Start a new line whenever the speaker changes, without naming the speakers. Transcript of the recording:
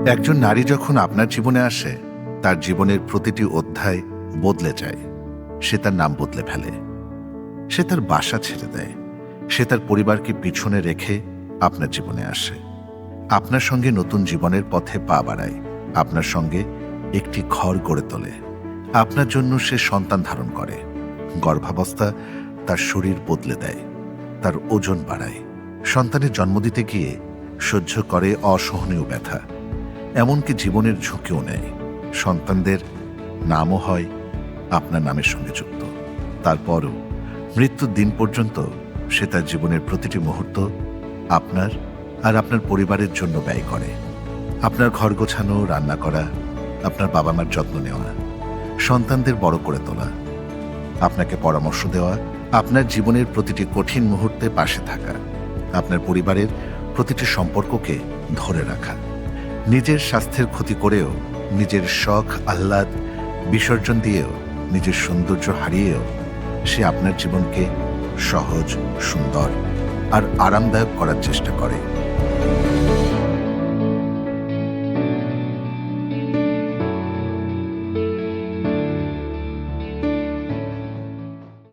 একজন নারী যখন আপনার জীবনে আসে, তার জীবনের প্রতিটি অধ্যায় বদলে যায়। সে তার নাম বদলে ফেলে, সে তার বাসা ছেড়ে দেয়, সে তার পরিবারকে পিছনে রেখে আপনার জীবনে আসে। আপনার সঙ্গে নতুন জীবনের পথে পা বাড়ায়, আপনার সঙ্গে একটি ঘর গড়ে তোলে। আপনার জন্য সে সন্তান ধারণ করে। গর্ভাবস্থা তার শরীর বদলে দেয়, তার ওজন বাড়ায়। সন্তানের জন্ম দিতে গিয়ে সহ্য করে অসহনীয় ব্যথা, এমনকি জীবনের ঝুঁকিও নেয়। সন্তানদের নামও হয় আপনার নামের সঙ্গে যুক্ত। তারপরও মৃত্যুর দিন পর্যন্ত সে তার জীবনের প্রতিটি মুহূর্ত আপনার আর আপনার পরিবারের জন্য ব্যয় করে। আপনার ঘর গোছানো, রান্না করা, আপনার বাবা মার যত্ন নেওয়া, সন্তানদের বড় করে তোলা, আপনাকে পরামর্শ দেওয়া, আপনার জীবনের প্রতিটি কঠিন মুহূর্তে পাশে থাকা, আপনার পরিবারের প্রতিটি সম্পর্ককে ধরে রাখা। নিজের স্বাস্থ্যের ক্ষতি করেও, নিজের শখ আহ্লাদ বিসর্জন দিয়েও, নিজের সৌন্দর্য হারিয়েও সে আপনার জীবনকে সহজ, সুন্দর আর আরামদায়ক করার চেষ্টা করে।